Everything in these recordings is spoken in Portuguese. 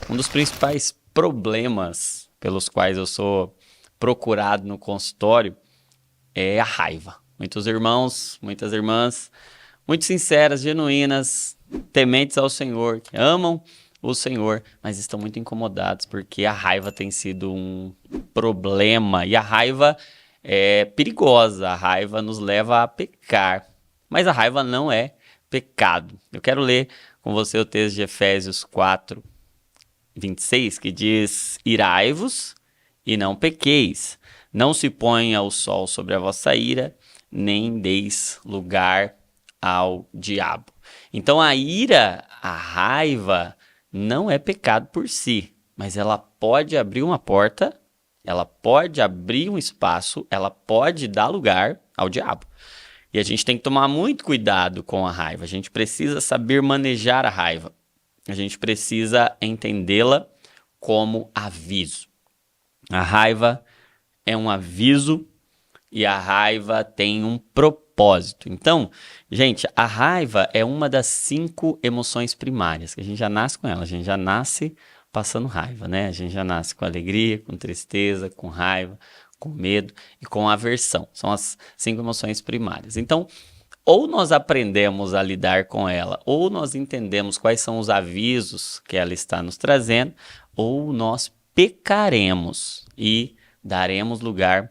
Um dos principais problemas pelos quais eu sou procurado no consultório é a raiva. Muitos irmãos, muitas irmãs, muito sinceras, genuínas, tementes ao Senhor, que amam o Senhor, mas estão muito incomodados porque a raiva tem sido um problema e a raiva é perigosa, a raiva nos leva a pecar, mas a raiva não é pecado. Eu quero ler com você o texto de Efésios 4:26, que diz: Irai-vos e não pequeis, não se ponha o sol sobre a vossa ira, nem deis lugar ao diabo. Então a ira, a raiva, não é pecado por si, mas ela pode abrir uma porta, ela pode abrir um espaço, ela pode dar lugar ao diabo. E a gente tem que tomar muito cuidado com a raiva, a gente precisa saber manejar a raiva. A gente precisa entendê-la como aviso. A raiva é um aviso e a raiva tem um propósito. Então, gente, a raiva é uma das 5 emoções primárias, que a gente já nasce com ela, a gente já nasce passando raiva, né? A gente já nasce com alegria, com tristeza, com raiva, com medo e com aversão. São as 5 emoções primárias. Então, ou nós aprendemos a lidar com ela, ou nós entendemos quais são os avisos que ela está nos trazendo, ou nós pecaremos e daremos lugar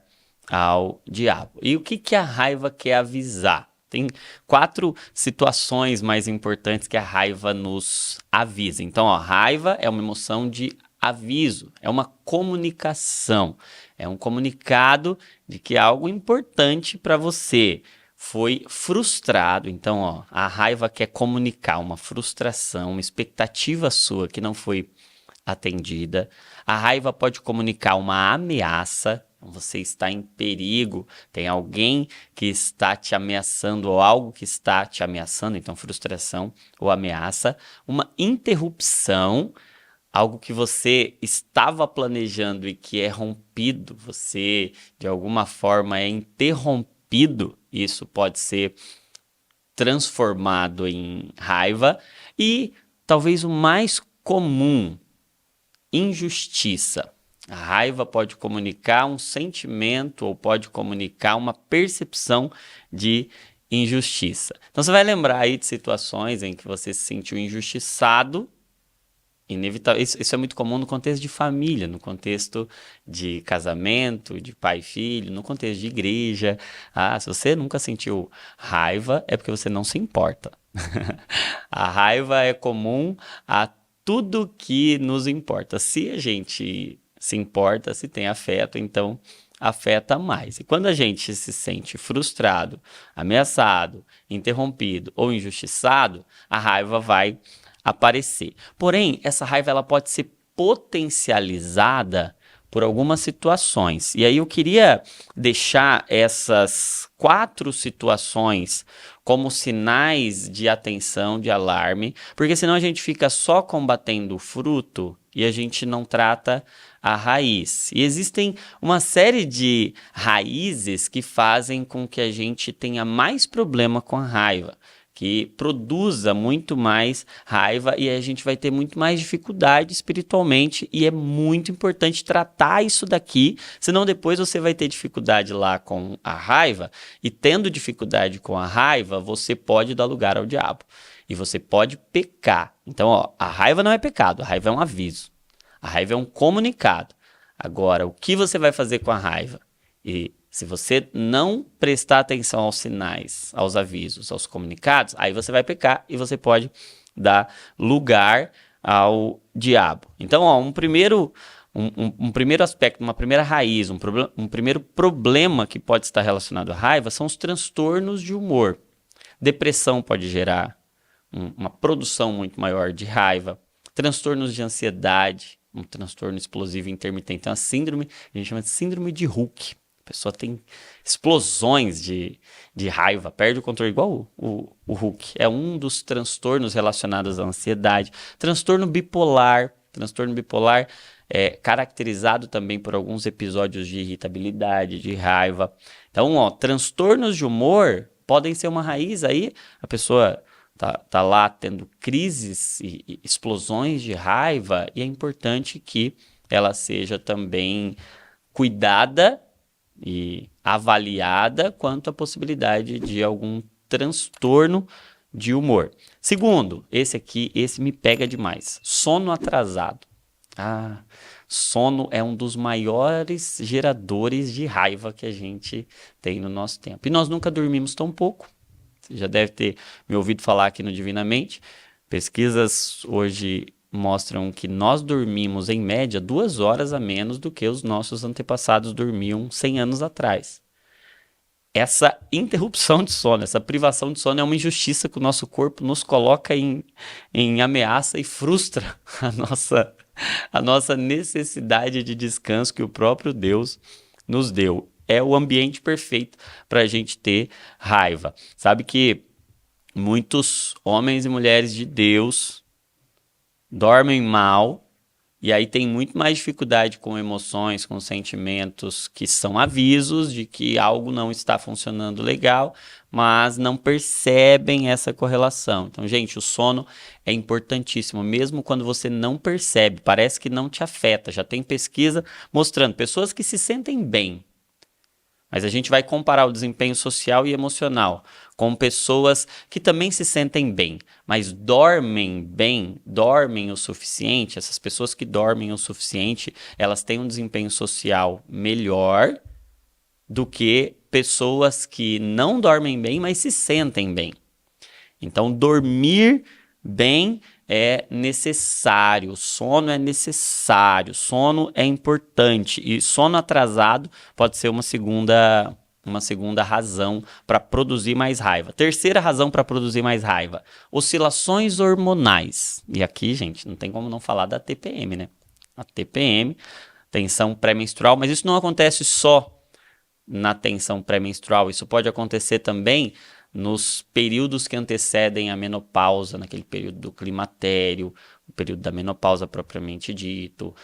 ao diabo. E o que a raiva quer avisar? Tem 4 situações mais importantes que a raiva nos avisa. Então, a raiva é uma emoção de aviso, é uma comunicação, é um comunicado de que é algo importante para você foi frustrado. Então, a raiva quer comunicar uma frustração, uma expectativa sua que não foi atendida. A raiva pode comunicar uma ameaça. Você está em perigo, tem alguém que está te ameaçando ou algo que está te ameaçando, então frustração ou ameaça. Uma interrupção, algo que você estava planejando e que é rompido, você de alguma forma é interrompido. Isso pode ser transformado em raiva. E talvez o mais comum, injustiça. A raiva pode comunicar um sentimento ou pode comunicar uma percepção de injustiça. Então você vai lembrar aí de situações em que você se sentiu injustiçado. Inevitável. Isso é muito comum no contexto de família, no contexto de casamento, de pai e filho, no contexto de igreja. Se você nunca sentiu raiva, é porque você não se importa. A raiva é comum a tudo que nos importa. Se a gente se importa, se tem afeto, então afeta mais. E quando a gente se sente frustrado, ameaçado, interrompido ou injustiçado, a raiva vai aparecer. Porém, essa raiva ela pode ser potencializada por algumas situações. E aí eu queria deixar essas 4 situações como sinais de atenção, de alarme, porque senão a gente fica só combatendo o fruto e a gente não trata a raiz. E existem uma série de raízes que fazem com que a gente tenha mais problema com a raiva, que produza muito mais raiva e a gente vai ter muito mais dificuldade espiritualmente e é muito importante tratar isso daqui, senão depois você vai ter dificuldade lá com a raiva e tendo dificuldade com a raiva, você pode dar lugar ao diabo e você pode pecar. Então, a raiva não é pecado, a raiva é um aviso, a raiva é um comunicado. Agora, o que você vai fazer com a raiva? E se você não prestar atenção aos sinais, aos avisos, aos comunicados, aí você vai pecar e você pode dar lugar ao diabo. Então, um primeiro aspecto, uma primeira raiz, um primeiro problema que pode estar relacionado à raiva são os transtornos de humor. Depressão pode gerar uma produção muito maior de raiva, transtornos de ansiedade, um transtorno explosivo intermitente. Então, a gente chama de síndrome de Hulk. A pessoa tem explosões de raiva, perde o controle, igual o Hulk. É um dos transtornos relacionados à ansiedade. Transtorno bipolar é caracterizado também por alguns episódios de irritabilidade, de raiva. Então, transtornos de humor podem ser uma raiz aí. A pessoa tá lá tendo crises e explosões de raiva, e é importante que ela seja também cuidada e avaliada quanto à possibilidade de algum transtorno de humor. Segundo, esse me pega demais. Sono atrasado. Sono é um dos maiores geradores de raiva que a gente tem no nosso tempo. E nós nunca dormimos tão pouco. Você já deve ter me ouvido falar aqui no Divinamente. Pesquisas hoje mostram que nós dormimos, em média, 2 horas a menos do que os nossos antepassados dormiam 100 anos atrás. Essa interrupção de sono, essa privação de sono é uma injustiça que o nosso corpo nos coloca em ameaça e frustra a nossa necessidade de descanso que o próprio Deus nos deu. É o ambiente perfeito para a gente ter raiva. Sabe que muitos homens e mulheres de Deus dormem mal e aí tem muito mais dificuldade com emoções, com sentimentos que são avisos de que algo não está funcionando legal, mas não percebem essa correlação. Então, gente, o sono é importantíssimo, mesmo quando você não percebe, parece que não te afeta. Já tem pesquisa mostrando pessoas que se sentem bem, mas a gente vai comparar o desempenho social e emocional com pessoas que também se sentem bem, mas dormem o suficiente. Essas pessoas que dormem o suficiente, elas têm um desempenho social melhor do que pessoas que não dormem bem, mas se sentem bem. Então, dormir bem é necessário, sono é necessário, sono é importante, e sono atrasado pode ser uma segunda razão para produzir mais raiva. Terceira razão para produzir mais raiva: oscilações hormonais. E aqui, gente, não tem como não falar da TPM, né? A TPM, tensão pré-menstrual, mas isso não acontece só na tensão pré-menstrual, isso pode acontecer também nos períodos que antecedem a menopausa, naquele período do climatério, o período da menopausa propriamente dito,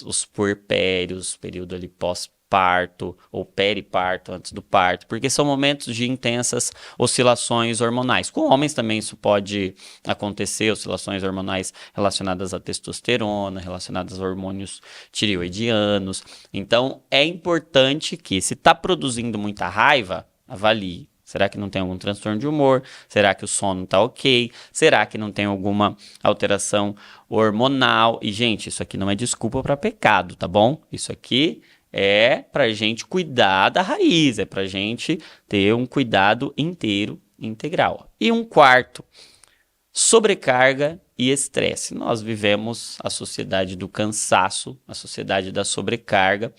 os puerpérios, período ali pós-parto ou periparto, antes do parto, porque são momentos de intensas oscilações hormonais. Com homens também isso pode acontecer, oscilações hormonais relacionadas à testosterona, relacionadas a hormônios tireoidianos. Então, é importante que, se está produzindo muita raiva, avalie. Será que não tem algum transtorno de humor? Será que o sono está ok? Será que não tem alguma alteração hormonal? E, gente, isso aqui não é desculpa para pecado, tá bom? Isso aqui é para a gente cuidar da raiz, é para a gente ter um cuidado inteiro, integral. E um quarto, sobrecarga e estresse. Nós vivemos a sociedade do cansaço, a sociedade da sobrecarga.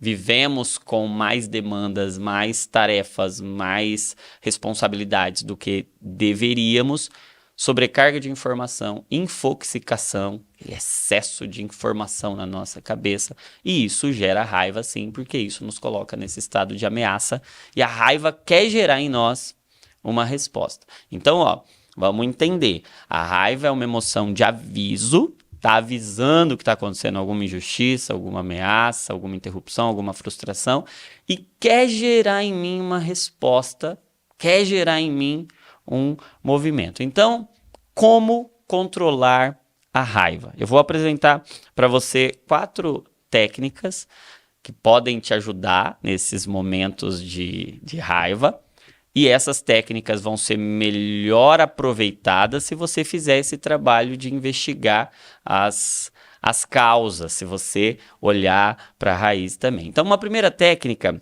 Vivemos com mais demandas, mais tarefas, mais responsabilidades do que deveríamos. Sobrecarga de informação, infoxicação, excesso de informação na nossa cabeça. E isso gera raiva, sim, porque isso nos coloca nesse estado de ameaça. E a raiva quer gerar em nós uma resposta. Então, vamos entender. A raiva é uma emoção de aviso. Está avisando que está acontecendo alguma injustiça, alguma ameaça, alguma interrupção, alguma frustração, e quer gerar em mim uma resposta, quer gerar em mim um movimento. Então, como controlar a raiva? Eu vou apresentar para você 4 técnicas que podem te ajudar nesses momentos de raiva. E essas técnicas vão ser melhor aproveitadas se você fizer esse trabalho de investigar as causas, se você olhar para a raiz também. Então, uma primeira técnica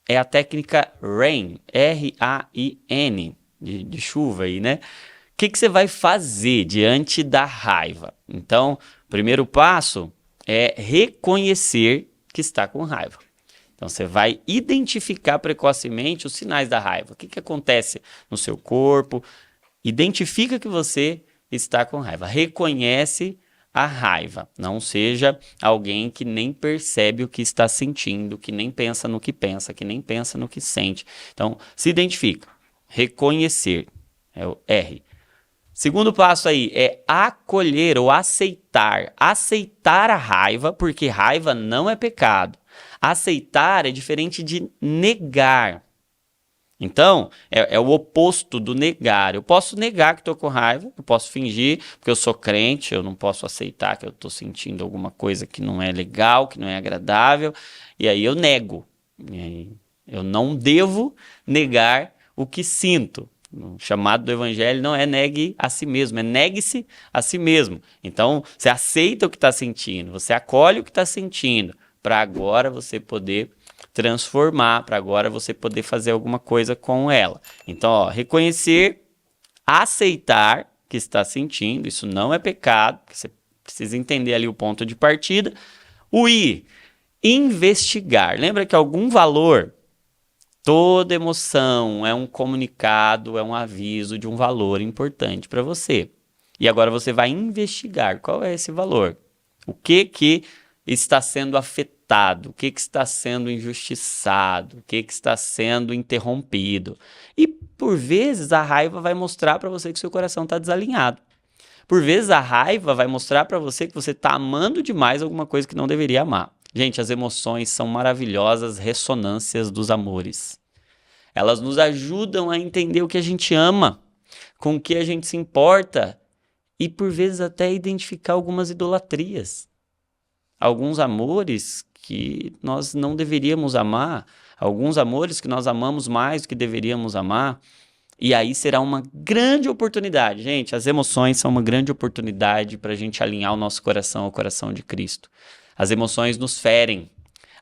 é a técnica RAIN, R-A-I-N, de chuva aí, né? O que você vai fazer diante da raiva? Então, o primeiro passo é reconhecer que está com raiva. Então, você vai identificar precocemente os sinais da raiva. O que acontece no seu corpo? Identifica que você está com raiva. Reconhece a raiva. Não seja alguém que nem percebe o que está sentindo, que nem pensa no que pensa, que nem pensa no que sente. Então, se identifica. Reconhecer. É o R. Segundo passo aí é acolher ou aceitar. Aceitar a raiva, porque raiva não é pecado. Aceitar é diferente de negar. Então, é o oposto do negar. Eu posso negar que estou com raiva, eu posso fingir, porque eu sou crente, eu não posso aceitar que eu estou sentindo alguma coisa que não é legal, que não é agradável, e aí eu nego. E aí eu não devo negar o que sinto. O chamado do evangelho não é negue a si mesmo, é negue-se a si mesmo. Então, você aceita o que está sentindo, você acolhe o que está sentindo, para agora você poder transformar, para agora você poder fazer alguma coisa com ela. Então, ó, reconhecer, aceitar que está sentindo, isso não é pecado, você precisa entender ali o ponto de partida. O I, investigar. Lembra que algum valor, toda emoção é um comunicado, é um aviso de um valor importante para você. E agora você vai investigar qual é esse valor. O que está sendo afetado, o que está sendo injustiçado, o que está sendo interrompido. E, por vezes, a raiva vai mostrar para você que seu coração está desalinhado. Por vezes, a raiva vai mostrar para você que você está amando demais alguma coisa que não deveria amar. Gente, as emoções são maravilhosas ressonâncias dos amores. Elas nos ajudam a entender o que a gente ama, com o que a gente se importa e, por vezes, até identificar algumas idolatrias. Alguns amores que nós não deveríamos amar, alguns amores que nós amamos mais do que deveríamos amar, e aí será uma grande oportunidade. Gente, as emoções são uma grande oportunidade para a gente alinhar o nosso coração ao coração de Cristo. As emoções nos ferem,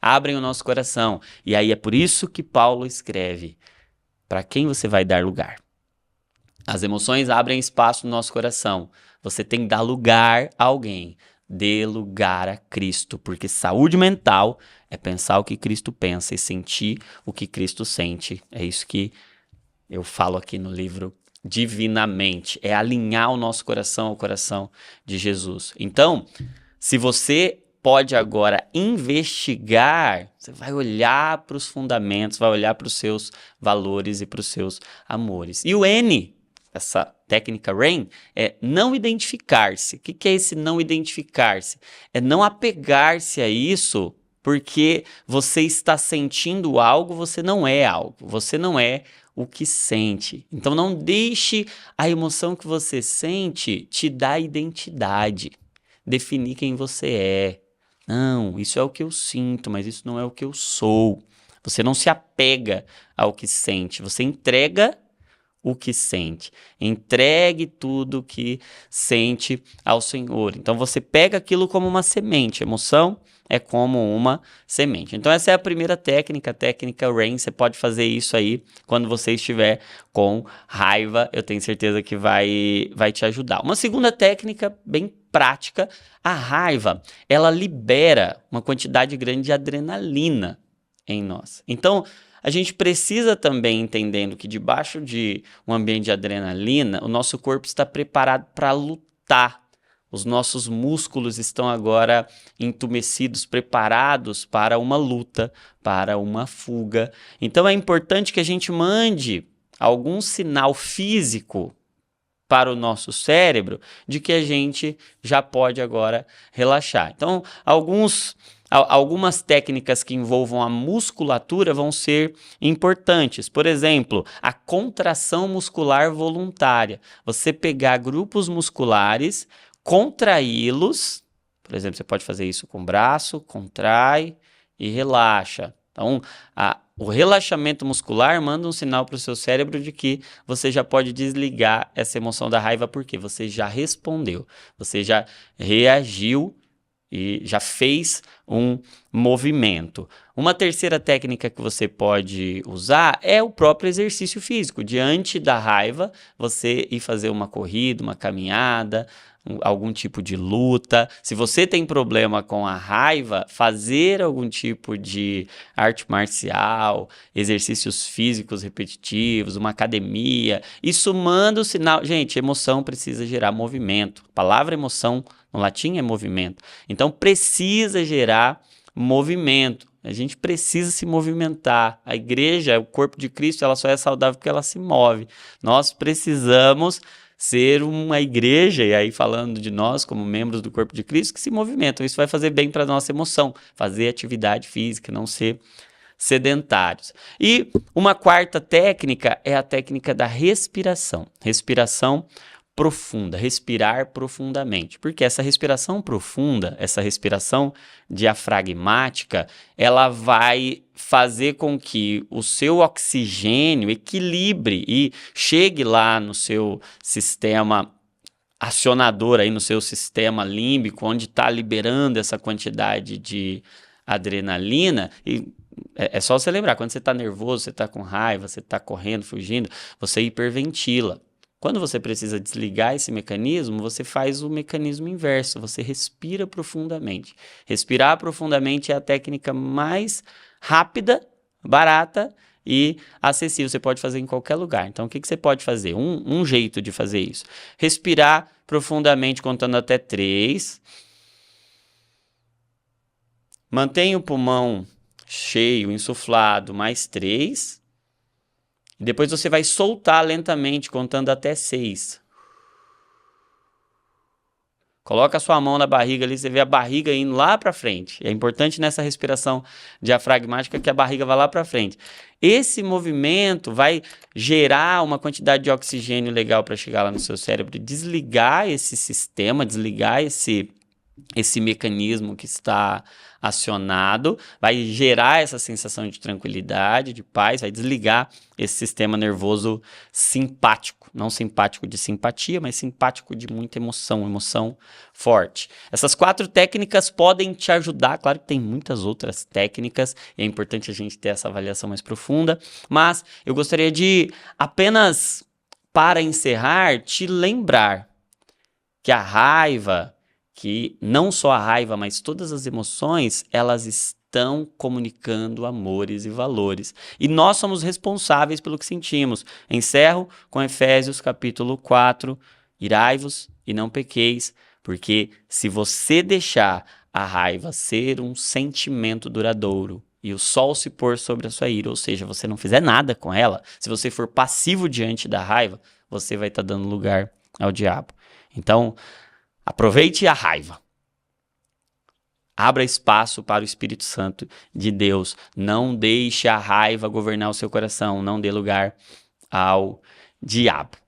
abrem o nosso coração, e aí é por isso que Paulo escreve: para quem você vai dar lugar? As emoções abrem espaço no nosso coração, você tem que dar lugar a alguém. Dê lugar a Cristo, porque saúde mental é pensar o que Cristo pensa e sentir o que Cristo sente. É isso que eu falo aqui no livro Divinamente, é alinhar o nosso coração ao coração de Jesus. Então, se você pode agora investigar, você vai olhar para os fundamentos, vai olhar para os seus valores e para os seus amores. E o N, essa técnica RAIN, é não identificar-se. O que é esse não identificar-se? É não apegar-se a isso porque você está sentindo algo, você não é algo, você não é o que sente. Então não deixe a emoção que você sente te dar identidade, definir quem você é. Não, isso é o que eu sinto, mas isso não é o que eu sou. Você não se apega ao que sente, você entrega o que sente. Entregue tudo o que sente ao Senhor. Então você pega aquilo como uma semente. Emoção é como uma semente. Então essa é a primeira técnica, a técnica RAIN. Você pode fazer isso aí quando você estiver com raiva. Eu tenho certeza que vai te ajudar. Uma segunda técnica bem prática, a raiva, ela libera uma quantidade grande de adrenalina em nós. Então, a gente precisa também entendendo que debaixo de um ambiente de adrenalina, o nosso corpo está preparado para lutar. Os nossos músculos estão agora entumecidos, preparados para uma luta, para uma fuga. Então é importante que a gente mande algum sinal físico para o nosso cérebro de que a gente já pode agora relaxar. Então, algumas técnicas que envolvam a musculatura vão ser importantes. Por exemplo, a contração muscular voluntária. Você pegar grupos musculares, contraí-los. Por exemplo, você pode fazer isso com o braço, contrai e relaxa. Então, o relaxamento muscular manda um sinal para o seu cérebro de que você já pode desligar essa emoção da raiva, porque você já respondeu, você já reagiu e já fez um movimento. Uma terceira técnica que você pode usar é o próprio exercício físico. Diante da raiva, você ir fazer uma corrida, uma caminhada, algum tipo de luta. Se você tem problema com a raiva, fazer algum tipo de arte marcial, exercícios físicos repetitivos, uma academia, isso manda o sinal. Gente, emoção precisa gerar movimento. A palavra emoção no latim é movimento. Então precisa gerar movimento. A gente precisa se movimentar. A igreja, o corpo de Cristo, ela só é saudável porque ela se move. Nós precisamos ser uma igreja, e aí falando de nós como membros do corpo de Cristo, que se movimentam. Isso vai fazer bem para a nossa emoção, fazer atividade física, não ser sedentários. E uma quarta técnica é a técnica da respiração. Respiração profunda, respirar profundamente. Porque essa respiração profunda, essa respiração diafragmática, ela vai fazer com que o seu oxigênio equilibre e chegue lá no seu sistema acionador, aí no seu sistema límbico, onde está liberando essa quantidade de adrenalina. E é só você lembrar, quando você está nervoso, você está com raiva, você está correndo, fugindo, você hiperventila. Quando você precisa desligar esse mecanismo, você faz o mecanismo inverso, você respira profundamente. Respirar profundamente é a técnica mais rápida, barata e acessível. Você pode fazer em qualquer lugar. Então, o que você pode fazer? Um jeito de fazer isso. Respirar profundamente contando até 3. Mantenha o pulmão cheio, insuflado, mais 3. Depois você vai soltar lentamente, contando até 6. Coloca a sua mão na barriga ali, você vê a barriga indo lá para frente. É importante nessa respiração diafragmática que a barriga vá lá para frente. Esse movimento vai gerar uma quantidade de oxigênio legal para chegar lá no seu cérebro, desligar esse sistema, desligar esse mecanismo que está acionado, vai gerar essa sensação de tranquilidade, de paz, vai desligar esse sistema nervoso simpático, não simpático de simpatia, mas simpático de muita emoção, emoção forte. Essas 4 técnicas podem te ajudar, claro que tem muitas outras técnicas, e é importante a gente ter essa avaliação mais profunda, mas eu gostaria de apenas, para encerrar, te lembrar que a raiva, que não só a raiva, mas todas as emoções, elas estão comunicando amores e valores. E nós somos responsáveis pelo que sentimos. Encerro com Efésios capítulo 4, irai-vos e não pequeis, porque se você deixar a raiva ser um sentimento duradouro e o sol se pôr sobre a sua ira, ou seja, você não fizer nada com ela, se você for passivo diante da raiva, você vai estar dando lugar ao diabo. Então, aproveite a raiva. Abra espaço para o Espírito Santo de Deus. Não deixe a raiva governar o seu coração. Não dê lugar ao diabo.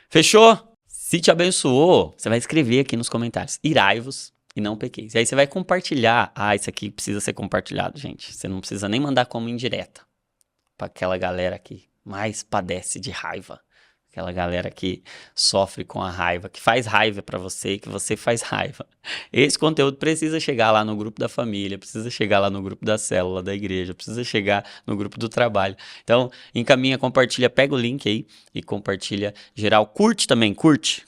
Fechou? Se te abençoou, você vai escrever aqui nos comentários. Irai-vos e não pequeis. E aí você vai compartilhar. Isso aqui precisa ser compartilhado, gente. Você não precisa nem mandar como indireta para aquela galera que mais padece de raiva. Aquela galera que sofre com a raiva, que faz raiva para você e que você faz raiva. Esse conteúdo precisa chegar lá no grupo da família, precisa chegar lá no grupo da célula, da igreja, precisa chegar no grupo do trabalho. Então, encaminha, compartilha, pega o link aí e compartilha geral. Curte também, curte,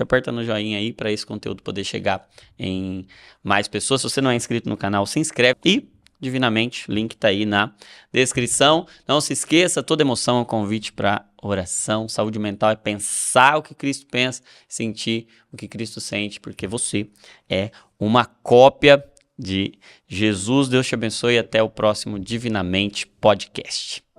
aperta no joinha aí para esse conteúdo poder chegar em mais pessoas. Se você não é inscrito no canal, se inscreve e divinamente, o link tá aí na descrição. Não se esqueça, toda emoção é um convite para oração. Saúde mental é pensar o que Cristo pensa, sentir o que Cristo sente, porque você é uma cópia de Jesus. Deus te abençoe e até o próximo Divinamente Podcast.